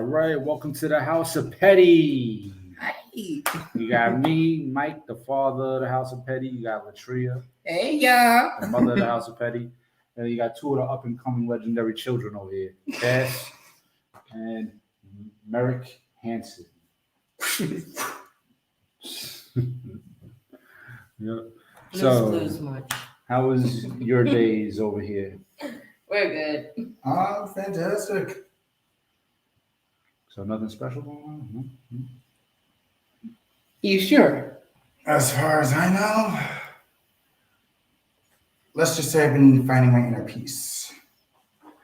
All right, welcome to the House of Petty. Hey, You got me, Mike, the father of the House of Petty. You got Latria, hey, y'all. the mother of the House of Petty. And you got two of the up and coming legendary children over here, Cass and Merrick Hansen. Yeah. So, Lose much. how was your days over here? We're good. Fantastic. So nothing special going on? No? You sure? As far as I know, let's just say I've been finding my inner peace.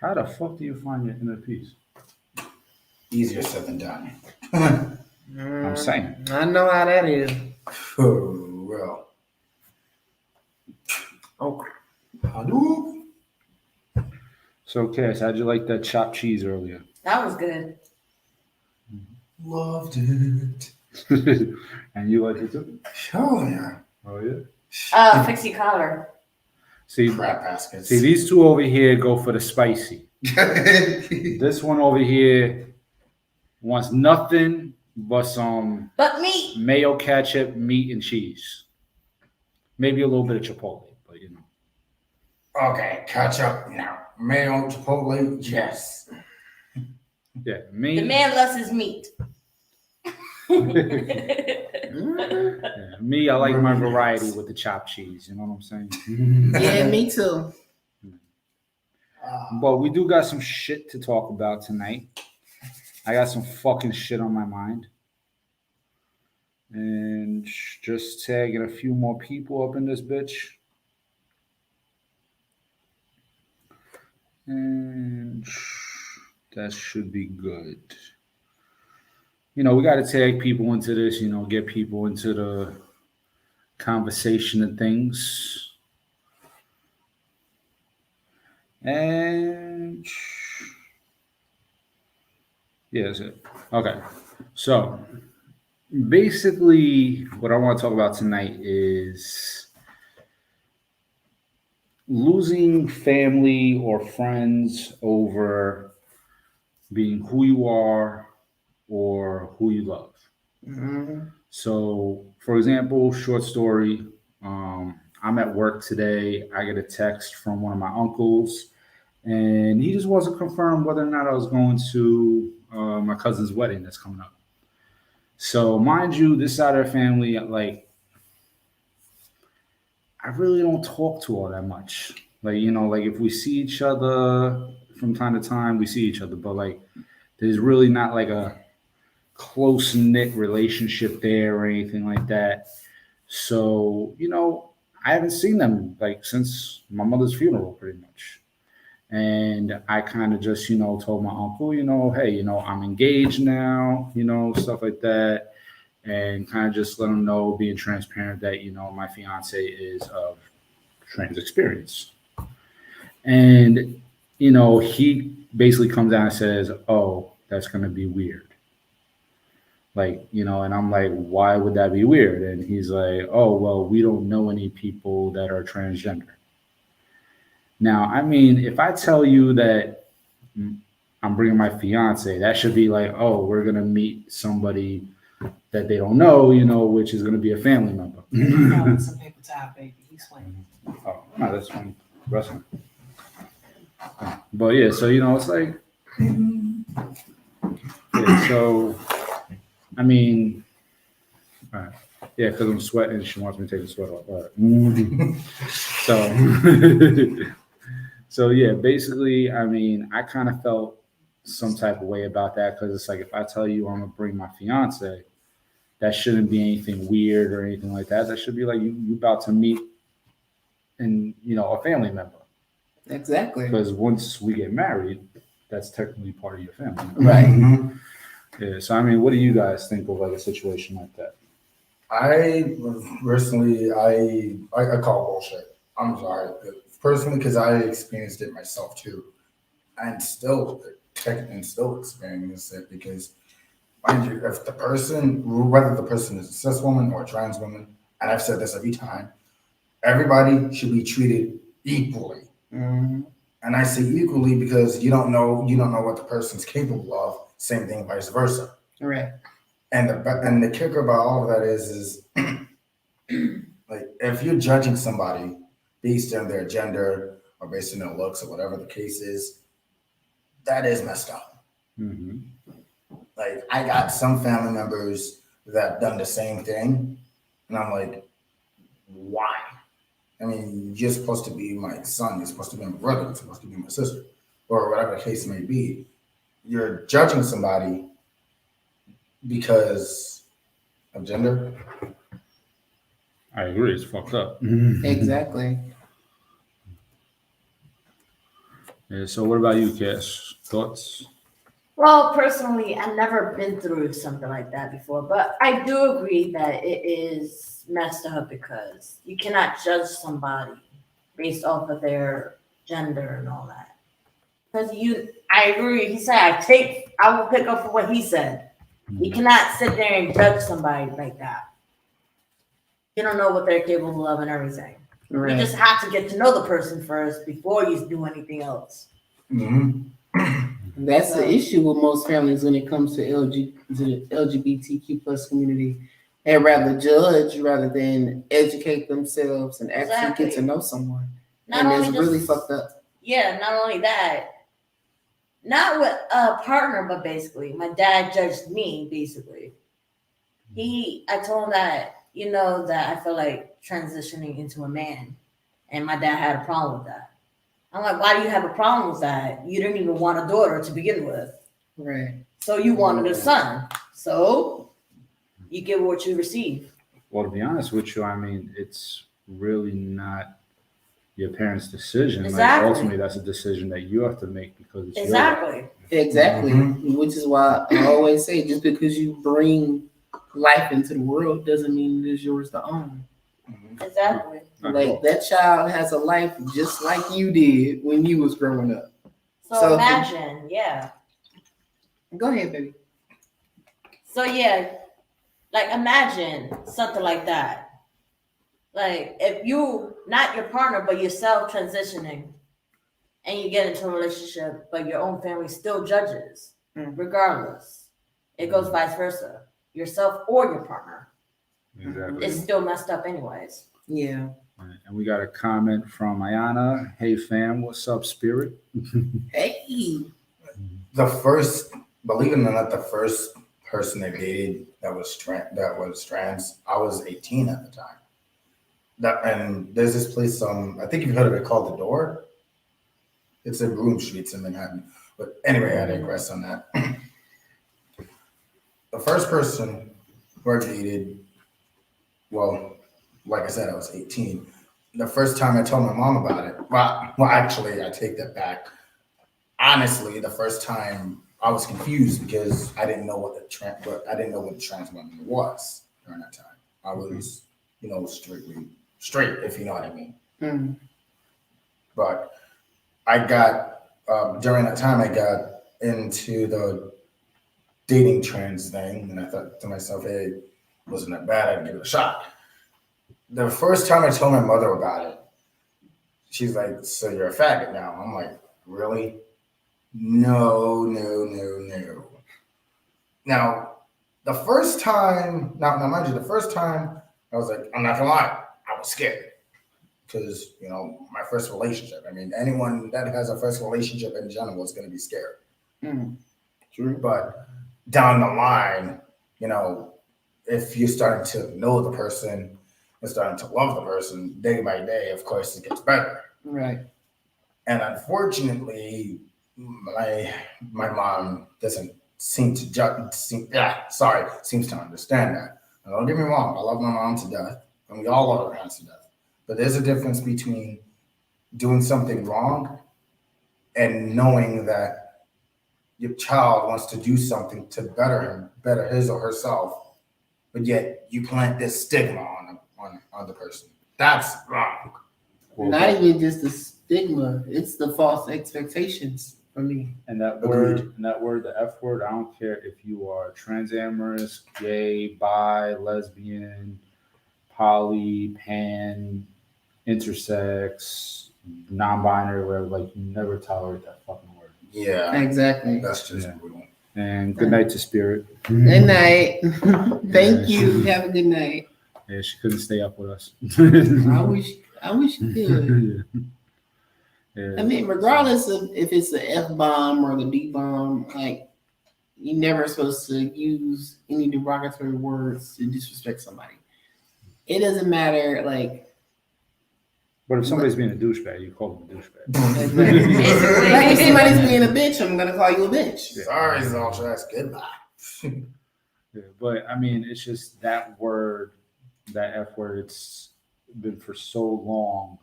How the fuck do you find your inner peace? Easier said than done. I'm saying. I know how that is. Oh, well. Okay. Hadouken. So, Cass, how'd you like that chopped cheese earlier? That was good. Loved it. And you like it too? Oh, yeah. Oh, yeah? Fixie collar. See, Crap baskets. these two over here go for the spicy. This one over here wants nothing but some But me. mayo, ketchup, meat, and cheese. Maybe a little bit of chipotle, but you know. Okay, ketchup, no. Mayo, chipotle, yes. Yeah, me. The man loves his meat. Yeah, me, I like my variety with the chopped cheese. You know what I'm saying? Yeah, me too. But we do got some shit to talk about tonight. I got some fucking shit on my mind. And just tagging a few more people up in this bitch. And that should be good. You know, we got to tag people into this, you know, get people into the conversation and things. And yeah, that's it. Okay. So basically, what I want to talk about tonight is losing family or friends over being who you are or who you love. So, for example, short story, I'm at work today. I get a text from one of my uncles, and he just wants to confirm whether or not I was going to my cousin's wedding that's coming up. So, mind you, this side of the family, like, I really don't talk to all that much. Like, you know, like if we see each other from time to time, we see each other, but like, there's really not like a close knit relationship there or anything like that. So, you know, I haven't seen them like since my mother's funeral pretty much. And I kind of just, you know, told my uncle, you know, hey, you know, I'm engaged now, you know, stuff like that. And kind of just let him know, being transparent that, you know, my fiance is of trans experience. And, you know, he basically comes out and says, oh, that's going to be weird. Like, you know, and I'm like, why would that be weird? And he's like, oh, well, we don't know any people that are transgender. Now, I mean, if I tell you that I'm bringing my fiance, that should be like, oh, we're going to meet somebody that they don't know, you know, which is going to be a family member. Some paper towel, baby. He's playing. Oh, no, that's fine. Wrestling. But yeah, so, you know, it's like, yeah, so, I mean, all right. Yeah, because I'm sweating. She wants me to take the sweat off. All right. So yeah, basically, I mean, I kind of felt some type of way about that because it's like, if I tell you I'm going to bring my fiance, that shouldn't be anything weird or anything like that. That should be like you about to meet and, you know, a family member. Exactly. Because once we get married, that's technically part of your family. Right. Yeah. So I mean, what do you guys think of like a situation like that? I personally, I call bullshit. I'm sorry. Personally, because I experienced it myself too. And still experience it because, mind you, if the person, whether the person is a cis woman or a trans woman, and I've said this every time, everybody should be treated equally. And I say equally because you don't know what the person's capable of Same thing, vice versa. Right. And the kicker about all of that is like if you're judging somebody based on their gender or based on their looks or whatever the case is, that is messed up. Mm-hmm. Like I got some family members that have done the same thing, and I'm like, why? I mean, you're supposed to be my son, you're supposed to be my brother, you're supposed to be my sister, or whatever the case may be. You're judging somebody because of gender. I agree. It's fucked up. Exactly. Yeah, so what about you, Cass? Thoughts? Well, personally, I've never been through something like that before, but I do agree that it is messed up because you cannot judge somebody based off of their gender and all that. Because I agree. He said, I will pick up for what he said. You cannot sit there and judge somebody like that. You don't know what they're capable of and everything. Right. You just have to get to know the person first before you do anything else. Mm-hmm. That's the issue with most families when it comes to the LGBTQ plus community. They rather judge rather than educate themselves and actually Exactly. get to know someone. Not And only it's just- really fucked up. Yeah, not only that, not with a partner, but basically, my dad judged me. Basically, I told him that that I feel like transitioning into a man, and my dad had a problem with that. I'm like, why do you have a problem with that? You didn't even want a daughter to begin with, Right. so you wanted a son. So you get what you receive. Well, to be honest with you, I mean, it's really not your parents' decision. Exactly. Like, ultimately, that's a decision that you have to make because it's Exactly. Exactly. Mhm. Which is why I always say just because you bring life into the world doesn't mean it is yours to own. Exactly. Not at Like all. that child has a life just like you did when you was growing up. So, So- imagine, yeah. Go ahead, baby. So yeah, like imagine something like that. Like if you not your partner but yourself transitioning and you get into a relationship but your own family still judges regardless. It goes vice versa. Yourself or your partner. Exactly. It's still messed up anyways. Yeah. Right. And we got a comment from Ayana. Hey, fam, what's up, Spirit? Hey. Believe it or not, the first person I dated that was trans, I was 18 at the time. And there's this place, I think you've heard of it, called The Door. It's in Broome Streets in Manhattan. But anyway, I digress on that. The first person who I dated, well, like I said, I was 18. The first time I told my mom about it, well, actually, I take that back. Honestly, the first time I was confused because I didn't know what the trans woman was during that time. I was, strictly straight, if you know what I mean. Mm. But I got during that time I got into the dating trans thing, and I thought to myself, hey, wasn't that bad? I'd give it a shot. The first time I told my mother about it, she's like, so you're a faggot now? I'm like, really? No. Now, the first time, now mind you, the first time I was like, I'm not gonna lie, I was scared. Because, my first relationship. I mean, anyone that has a first relationship in general is going to be scared. Mm. True. But down the line, if you're starting to know the person and starting to love the person day by day, of course, it gets better. Right. And unfortunately, my mom doesn't seems to understand that. And don't get me wrong, I love my mom to death, and we all love our parents to death. But there's a difference between doing something wrong and knowing that your child wants to do something to better his or herself, but yet you plant this stigma on the person. That's wrong. Not even just the stigma, it's the false expectations for me. And that Agreed. word, the F word, I don't care if you are transamorous, gay, bi, lesbian, poly, pan, intersex, non-binary, whatever, like you never tolerate that fucking word. Yeah, Exactly. that's just Yeah. brutal. And good night to Spirit. Good night. Thank you. Have a good night. Yeah, she couldn't stay up with us. I wish you could. Yeah. I mean, regardless of if it's the F bomb or the D bomb, like you're never supposed to use any derogatory words to disrespect somebody. It doesn't matter, like But if somebody's being a douchebag, you call them a douchebag. like if somebody's being a bitch, I'm gonna call you a bitch. Sorry, Zoltrax. Goodbye. Yeah, but I mean, it's just that word, that F word. It's been for so long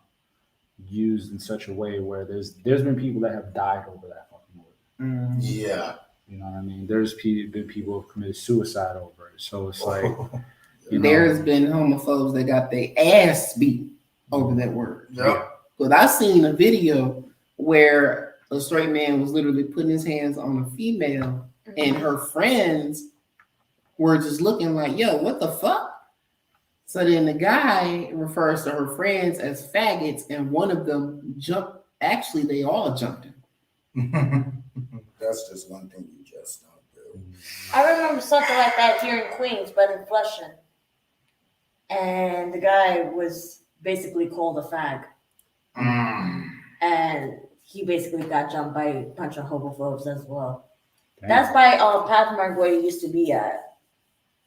used in such a way where there's been people that have died over that fucking word. Yeah. You know what I mean? There's been people who have committed suicide over it. So it's like, you know, There's been homophobes that got their ass beat over that word. Yep. But I seen a video where a straight man was literally putting his hands on a female, and her friends were just looking like, yo, what the fuck? So then the guy refers to her friends as faggots, and one of them jumped. Actually, they all jumped him. That's just one thing you just don't do. I remember something like that here in Queens, but in Flushing. And the guy was basically called a fag. And he basically got jumped by a bunch of homophobes as well. damn. That's by Pathmark where he used to be at.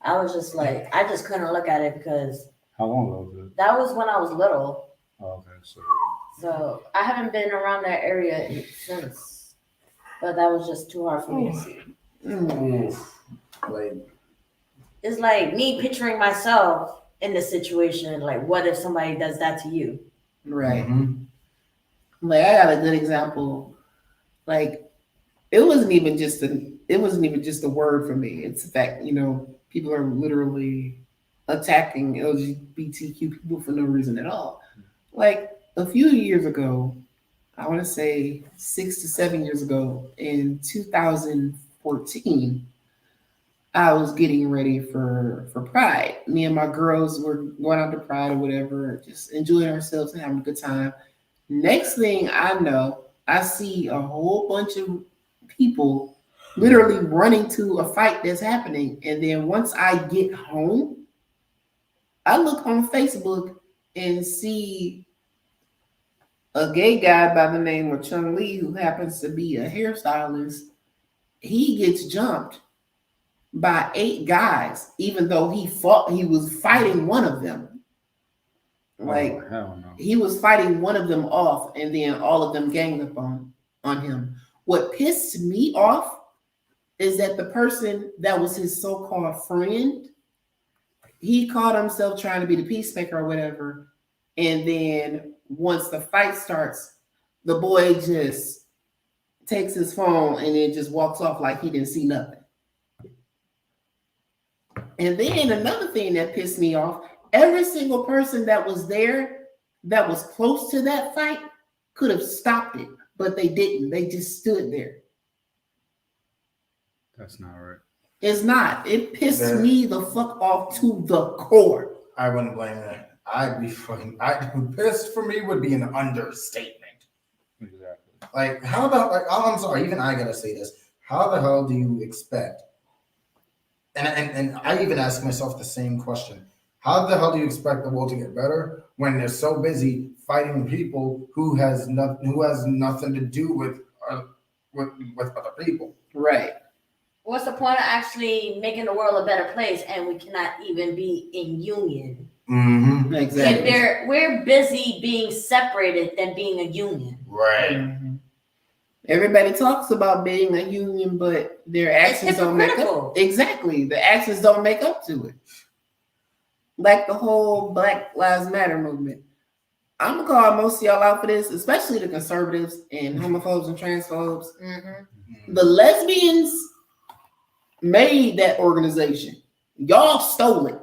I was just like, I just couldn't look at it because How long ago was it? that was when I was little. Oh, okay, so So I haven't been around that area since. But that was just too hard for me to see. Oof. Like, It's like me picturing myself in the situation. Like, what if somebody does that to you? Right. mhm. Like I got a good example. Like it wasn't even just a word for me. It's the fact, people are literally attacking LGBTQ people for no reason at all. Like a few years ago, I want to say 6 to 7 years ago, in 2014, I was getting ready for Pride. Me and my girls were going out to Pride or whatever, just enjoying ourselves and having a good time. Next thing I know, I see a whole bunch of people literally running to a fight that's happening. And then once I get home, I look on Facebook and see a gay guy by the name of Chung Lee, who happens to be a hairstylist. He gets jumped by 8 guys, even though he was fighting one of them. Like, oh, hell no. he was fighting one of them off, and then all of them ganged up on him. What pissed me off is that the person that was his so-called friend, he called himself trying to be the peacemaker or whatever. And then once the fight starts, the boy just takes his phone and then just walks off like he didn't see nothing. And then another thing that pissed me off, every single person that was there that was close to that fight could have stopped it, but they didn't. They just stood there. That's not right. It's not. It pissed Yeah. me the fuck off to the core. I wouldn't blame that. Pissed for me would be an understatement. Exactly. Like, I'm sorry, even I gotta say this. How the hell do you expect? And I even ask myself the same question. How the hell do you expect the world to get better when they're so busy fighting people who has nothing to do with other people? Right. What's the point of actually making the world a better place and we cannot even be in union? Mm-hmm. Exactly. If we're busy being separated than being a union. Right. Mhm. Everybody talks about being a union, but their actions don't make hypocritical. up. Exactly. The actions don't make up to it. Like the whole Black Lives Matter movement. I'm gonna call most of y'all out for this, especially the conservatives and homophobes and transphobes. Mm-hmm. The lesbians made that organization. Y'all stole it.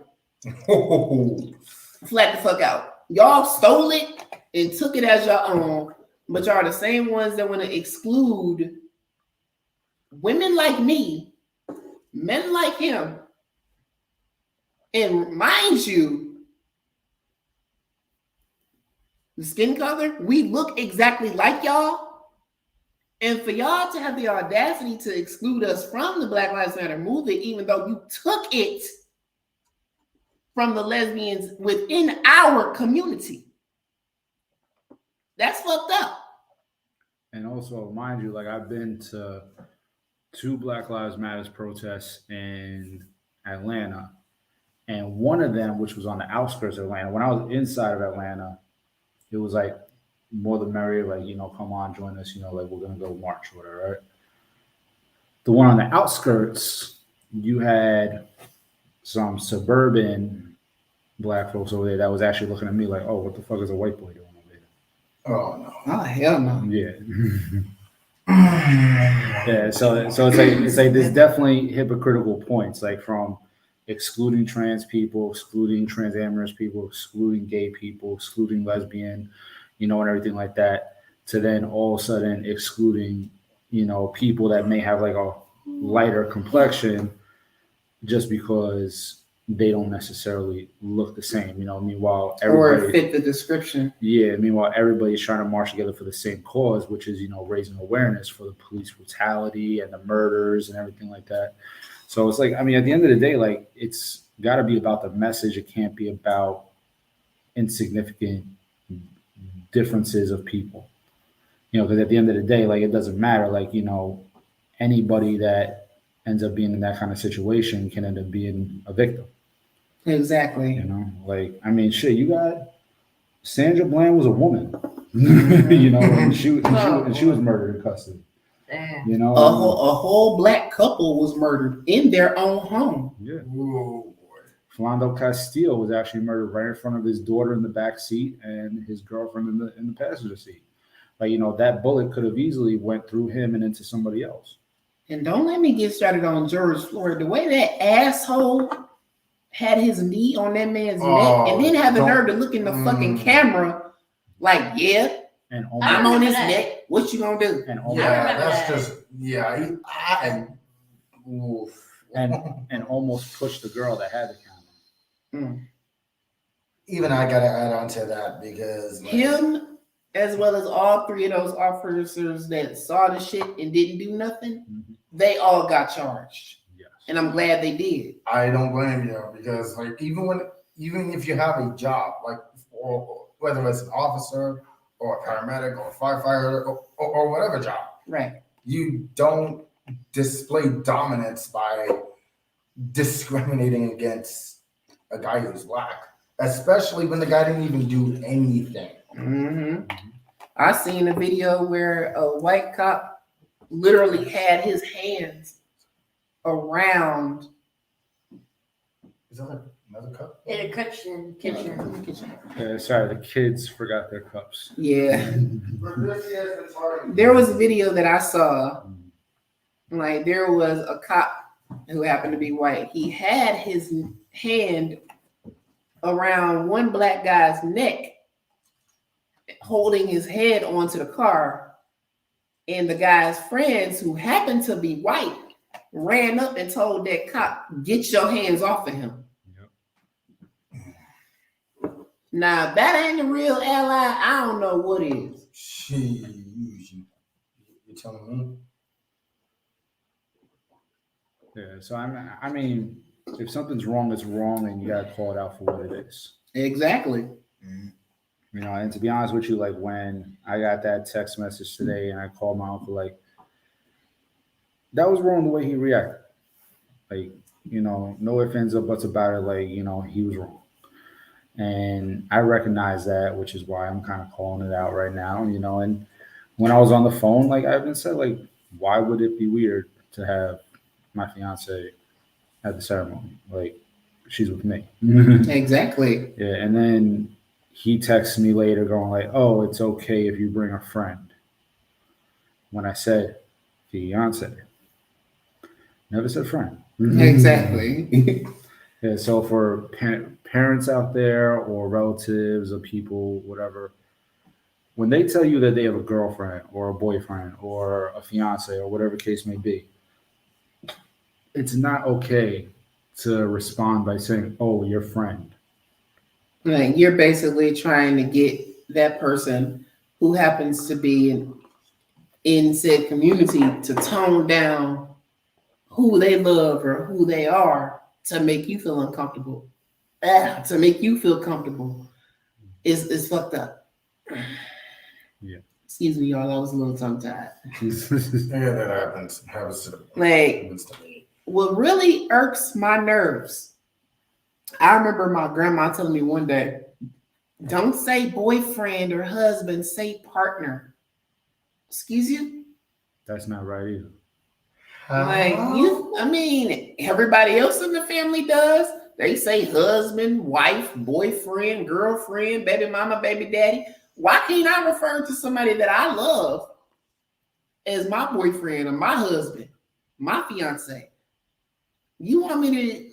Flat the fuck out. Y'all stole it and took it as your own, but y'all are the same ones that want to exclude women like me, men like him. And mind you, the skin color, we look exactly like y'all, And for y'all to have the audacity to exclude us from the Black Lives Matter movement, even though you took it from the lesbians within our community, that's fucked up. And also, mind you, like I've been to 2 Black Lives Matters protests in Atlanta, and one of them, which was on the outskirts of Atlanta, when I was inside of Atlanta, it was like more the merrier, like, you know, come on, join us, you know, like we're gonna go march or whatever, right? The one on the outskirts, you had some suburban black folks over there that was actually looking at me like, oh, what the fuck is a white boy doing over there? Oh no. Oh hell no. Yeah. Yeah, so it's like there's definitely hypocritical points, like from excluding trans people, excluding transamorous people, excluding gay people, excluding lesbian, you know, and everything like that, to then all of a sudden excluding, you know, people that may have like a lighter complexion just because they don't necessarily look the same, you know. Meanwhile, Or everybody, fit the description. yeah, meanwhile, everybody's trying to march together for the same cause, which is, you know, raising awareness for the police brutality and the murders and everything like that. So it's like, I mean, at the end of the day, like, it's got to be about the message. It can't be about insignificant differences of people, you know, because at the end of the day, like, it doesn't matter. Like, you know, anybody that ends up being in that kind of situation can end up being a victim, Exactly. you know? Like, I mean, shit, you got Sandra Bland was a woman, you know, and she was murdered in custody. Damn. You know, A whole black couple was murdered in their own home. yeah. Oh boy. Philando Castile was actually murdered right in front of his daughter in the back seat and his girlfriend in the passenger seat. Like, you know, that bullet could have easily went through him and into somebody else. And don't let me get started on George Floyd. The way that asshole had his knee on that man's neck and then have the nerve to look in the fucking camera like, yeah, And I'm on his that. neck. What you gonna do? and I almost, remember That's that. just oof. and almost pushed the girl that had the camera. Even I gotta add on to that because like, Him, as well as all 3 of those officers that saw the shit and didn't do nothing, Mhm. they all got charged. Yes. And I'm glad they did. I don't blame you because like even if you have a job like or whether it's an officer or a paramedic or a firefighter or whatever job, Right. you don't display dominance by discriminating against a guy who's black, especially when the guy didn't even do anything. I seen a video where a white cop literally had his hands around Is that another cup? In a kitchen. Sorry, the kids forgot their cups. Yeah. There was a video that I saw. Like there was a cop who happened to be white. He had his hand around one black guy's neck, holding his head onto the car. And the guy's friends, who happened to be white, ran up and told that cop, "Get your hands off of him." Yep. Now, if that ain't a real ally, I don't know what is. You telling me? Yeah. So I mean, if something's wrong, it's wrong, and you gotta call it out for what it is. Exactly. You know, and to be honest with you, like when I got that text message today and I called my uncle, like that was wrong the way he reacted. Like, you know, no ifs, ands, or buts about it. Like, you know, he was wrong. And I recognize that, which is why I'm kind of calling it out right now, you know. And when I was on the phone, like I even said, like, why would it be weird to have my fiance at the ceremony? Like, she's with me. Exactly. Yeah, and then he texts me later going like, oh, it's okay if you bring a friend. When I said fiance, never said friend. Exactly. Yeah, so for parents out there or relatives or people, whatever, when they tell you that they have a girlfriend or a boyfriend or a fiance or whatever case may be, it's not okay to respond by saying, oh, your friend. Like you're basically trying to get that person who happens to be in said community to tone down who they love or who they are to make you feel uncomfortable, to make you feel comfortable is fucked up. Yeah. Excuse me, y'all. I was a little tongue tied. Yeah, that happens. Happens to the Like, happens to me. what really irks my nerves, I remember my grandma telling me one day, don't say boyfriend or husband, say partner. Excuse you? That's not right either. Like I mean, everybody else in the family does. They say husband, wife, boyfriend, girlfriend, baby mama, baby daddy. Why can't I refer to somebody that I love as my boyfriend or my husband, my fiance? You want me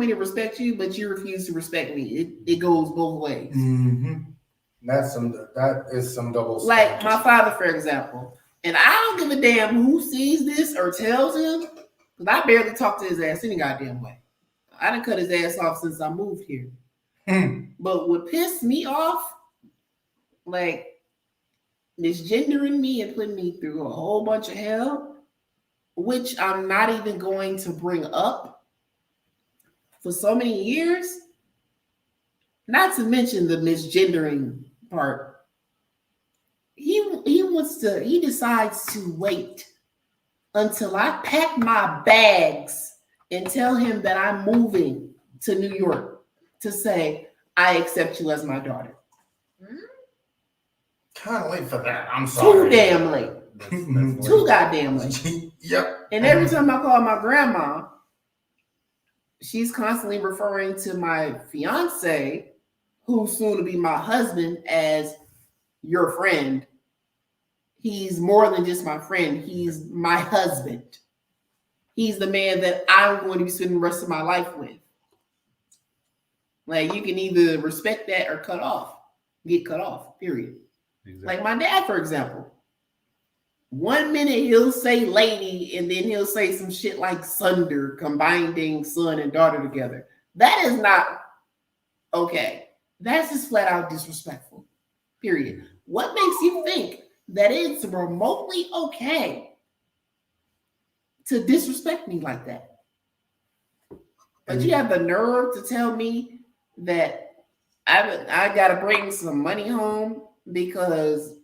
to respect you, but you refuse to respect me. It goes both ways. Mm-hmm. That is some double Like standards. my father, for example. And I don't give a damn who sees this or tells him, because I barely talk to his ass any goddamn way. I done cut his ass off since I moved here. But what pissed me off, like misgendering me and putting me through a whole bunch of hell, which I'm not even going to bring up for so many years. Not to mention the misgendering part. He decides to wait until I pack my bags and tell him that I'm moving to New York to say, I accept you as my daughter. Kind of late for that. I'm sorry. Too damn late. That's Too goddamn late. Yep. And every time I call my grandma, she's constantly referring to my fiance, who's soon to be my husband, as your friend. He's more than just my friend. He's my husband. He's the man that I'm going to be spending the rest of my life with. Like, you can either respect that or get cut off, period. Exactly. Like my dad, for example. 1 minute he'll say lady, and then he'll say some shit like sunder, combining son and daughter together. That is not okay. That's just flat out disrespectful, period. What makes you think that it's remotely okay to disrespect me like that? But you have the nerve to tell me that I gotta bring some money home because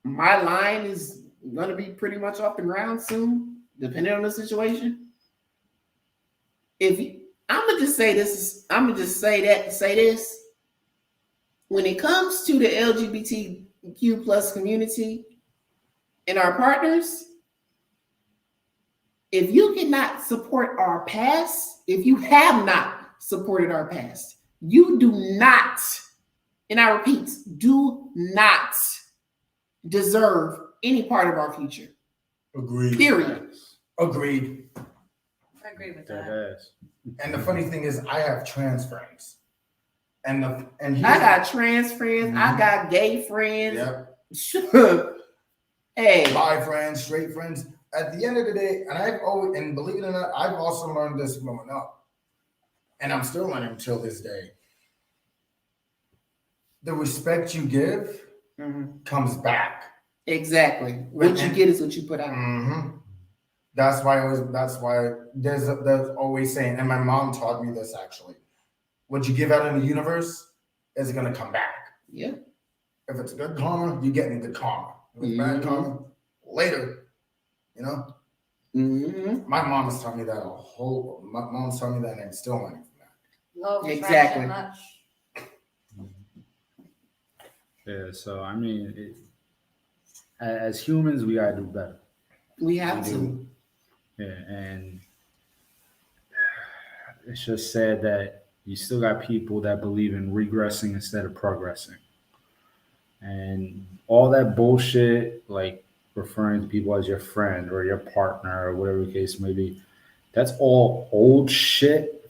my line is gonna be pretty much off the ground soon, depending on the situation. I'm gonna just say this. I'm gonna just say that to say this. When it comes to the LGBTQ plus community and our partners, if you cannot support our past, if you have not supported our past, you do not, and I repeat, do not deserve any part of our future. Agreed. Period. Agreed. I agree with That that. ass. And the funny thing is, I have trans friends, and I got trans friends. I got gay friends. Yep. Hey, Bi friends, straight friends. At the end of the day, and believe it or not, I've also learned this growing up, and I'm still learning until this day. The respect you give comes back. exactly. What you get is what you put out. Mm-hmm. That's why there's always saying, and my mom taught me this actually. What you give out in the universe is gonna come back. Yeah. If it's good karma, you're getting good karma. If it's bad karma, later. You know? Mm-hmm. My mom has taught me that my mom's taught me that, and I'm still learning from that. Love Exactly. much. Yeah, so I mean, as humans, we gotta do better. We have to. Yeah, and it's just sad that you still got people that believe in regressing instead of progressing, and all that bullshit, like referring to people as your friend or your partner or whatever the case may be. That's all old shit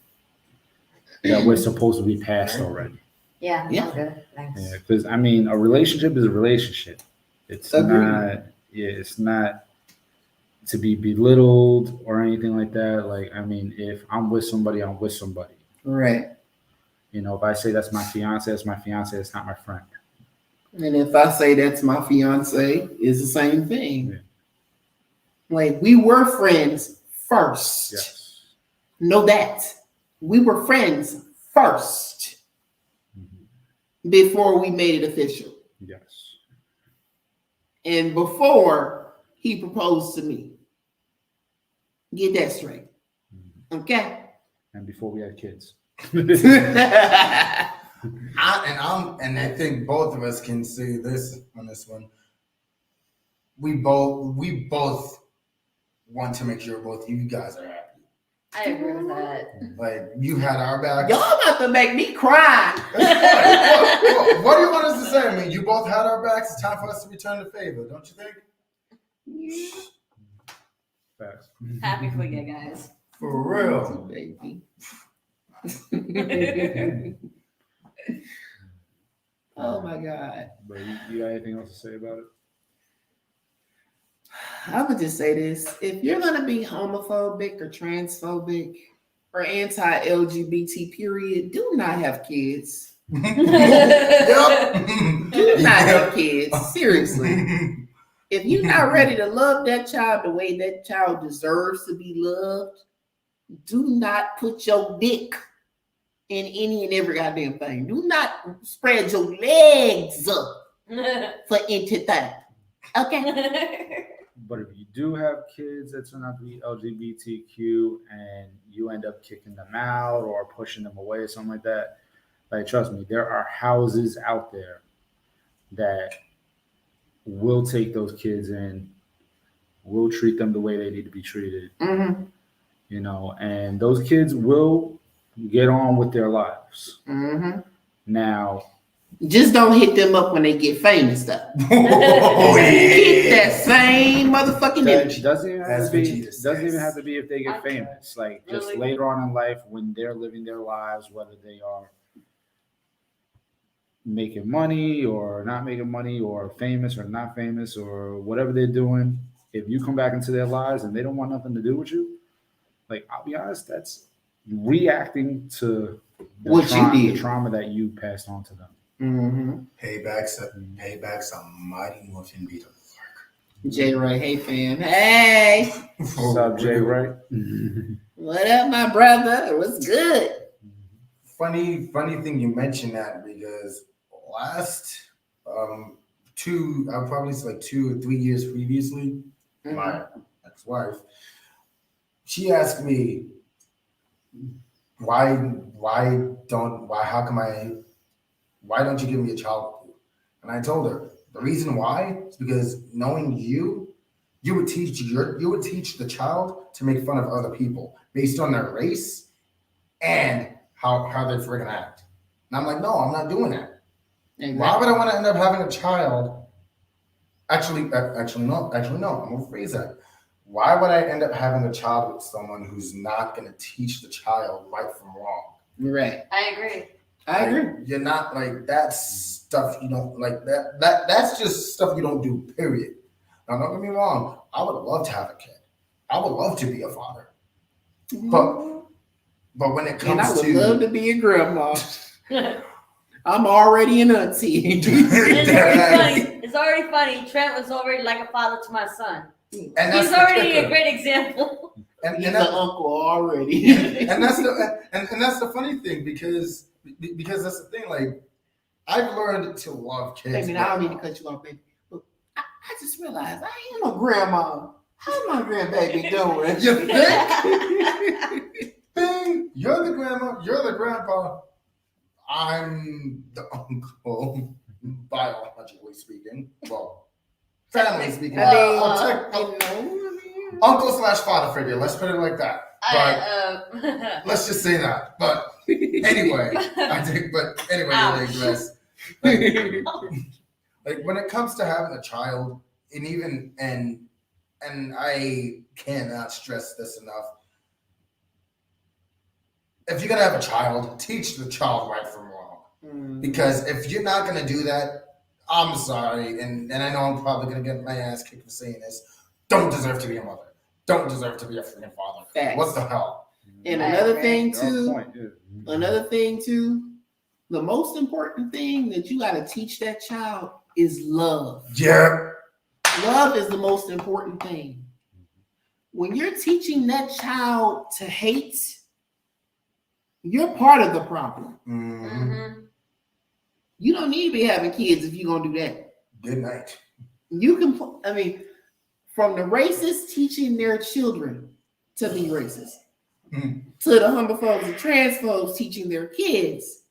that we're supposed to be past already. Yeah. Yeah. Okay. Thanks. Yeah, because I mean, a relationship is a relationship. It's Agreed. not. Yeah, it's not to be belittled or anything like that. Like, I mean, if I'm with somebody, I'm with somebody. Right. You know, if I say that's my fiance, it's not my friend. And if I say that's my fiance, it's the same thing. Yeah. Like we were friends first. Yes. Know that. We were friends first Mhm. before we made it official. Yes. And before he proposed to me. Get that straight. Mhm. Okay. And before we had kids. I think both of us can say this on this one. We both want to make sure both you guys are happy. I agree with that. Like you had our backs. Y'all about to make me cry. What do you want us to say? I mean, you both had our backs. It's time for us to return the favor, don't you think? Facts. Happy for you guys. For real. Baby. Oh my God. But you got anything else to say about it? I would just say this. If you're going to be homophobic or transphobic or anti-LGBT period, do not have kids. Yep. Do not have kids. Seriously. If you're not ready to love that child the way that child deserves to be loved, do not put your dick in any and every goddamn thing. Do not spread your legs up for entertainment. Okay? But if you do have kids that turn out to be LGBTQ and you end up kicking them out or pushing them away or something like that, like trust me, there are houses out there that will take those kids in, will treat them the way they need to be treated, Mm-hmm. you know, and those kids will get on with their lives. Mm-hmm. Now, Just don't hit them up when they get famous, though. Oh, Keep yeah. that same motherfucking that energy. doesn't even have That's to be. Vegeta Doesn't even says. have to be if they get Okay. famous. Like just Really? later on in life, when they're living their lives, whether they are making money or not making money, or famous or not famous, or whatever they're doing. If you come back into their lives and they don't want nothing to do with you, like I'll be honest, that's reacting to What you did. the trauma that you passed on to them. Mm-hmm. Paybacks are mighty Morphin Beetle. J. Ray, hey fam. Hey, What's up, Jay? Right? what up, my brother? What's good? Funny thing you mentioned that because last probably like 2 or 3 years previously, my ex-wife, she asked me why don't you give me a child? And I told her the reason why is because knowing you would teach the child to make fun of other people based on their race and how they friggin' act. And I'm like, no, I'm not doing that. Exactly. Why would I want to end up having a child? Actually, no. I'm gonna rephrase that. Why would I end up having a child with someone who's not gonna teach the child right from wrong? Right. I agree. I agree. Like, you're not like that's stuff you don't like. That's just stuff you don't do. Period. Now, don't get me wrong. I would love to have a kid. I would love to be a father. But when it And I comes would to love to be a grandma. I'm already an auntie. It's already funny. Trent was already like a father to my son. and that's He's the already kicker. a great example. And He's an that- uncle already. and that's the funny thing because that's the thing. Like I've learned to love kids. Baby, I don't need to cut you off, baby. But I just realized I am a grandma. How's my grandbaby doing? You think? Bing, you're the grandma. You're the grandpa. I'm the uncle, biologically speaking. Well, family speaking. Uncle/father figure. Let's put it like that. But let's just say that. But anyway, I digress. Like when it comes to having a child, and I cannot stress this enough. If you're gonna have a child, teach the child right from wrong. Because if you're not gonna do that, I'm sorry, and I know I'm probably gonna get my ass kicked for saying this. Don't deserve to be a mother. Don't deserve to be a freaking father. Facts. What the hell? And I another agree. thing You're on too, point, yeah. another thing too, the most important thing that you got to teach that child, is love. Yeah. Love is the most important thing. When you're teaching that child to hate, you're part of the problem. Mhm. Mm-hmm. You don't need to be having kids if you're gonna do that. Good night. You can, from the racists teaching their children to be racist, to the homophobes and transphobes teaching their kids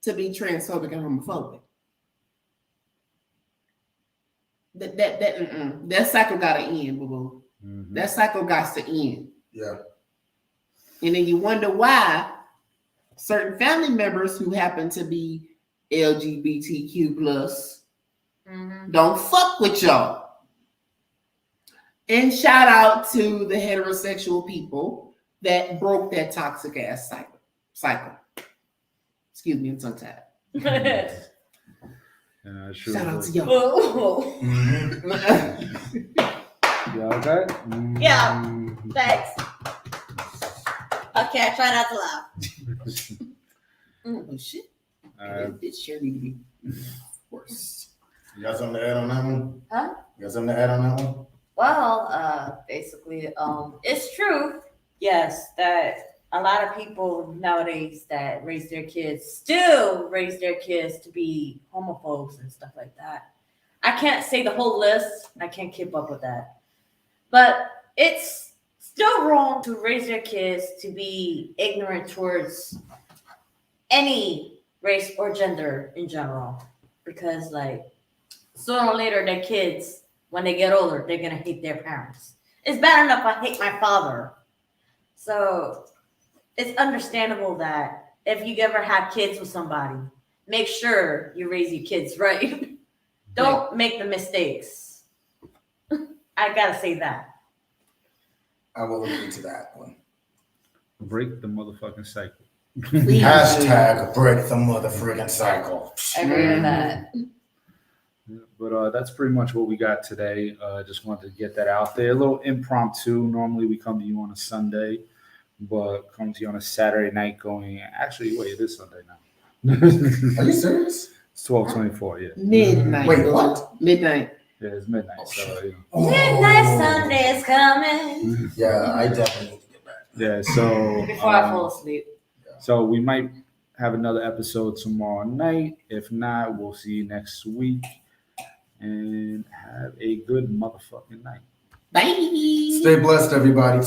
to be transphobic and homophobic. That cycle gotta end, boo boo. Mhm. That cycle got to end. Yeah. And then you wonder why certain family members who happen to be LGBTQ plus Mm-hmm. don't fuck with y'all. And shout out to the heterosexual people that broke that toxic ass cycle. Excuse me, I'm tongue tied. Yeah, sure. Shout out to y'all. Oh, Mhm. Yeah, okay. Yeah. Mm. thanks. Okay, I try not to laugh. Oh shit. This sure need to be worse. You got something to add on that one? Huh? You got something to add on that one? Well, basically, it's true, yes, that a lot of people nowadays that raise their kids still raise their kids to be homophobes and stuff like that. I can't say the whole list. I can't keep up with that. But it's still wrong to raise their kids to be ignorant towards any race or gender in general. Because, like, sooner or later, their kids, when they get older, they're going to hate their parents. It's bad enough I hate my father. So it's understandable that if you ever have kids with somebody, make sure you raise your kids right. Don't make the mistakes. I gotta say that. I will agree to that one. Break the motherfucking cycle. Please. Hashtag break the motherfucking cycle. I agree with that. Yeah, but that's pretty much what we got today. I just wanted to get that out there. A little impromptu. Normally we come to you on a Sunday, but come to you on a Saturday night going, actually, wait, it is Sunday now. Are you serious? It's 12:24, yeah. Midnight. Wait, boo. what? Midnight. Yeah, it's midnight. Oh, So, shit. you know. Midnight Sunday is coming. Yeah, I definitely need to get back. Yeah, so Before I fall asleep. so we might have another episode tomorrow night. If not, we'll see you next week. And have a good motherfucking night. Bye. Stay blessed, everybody.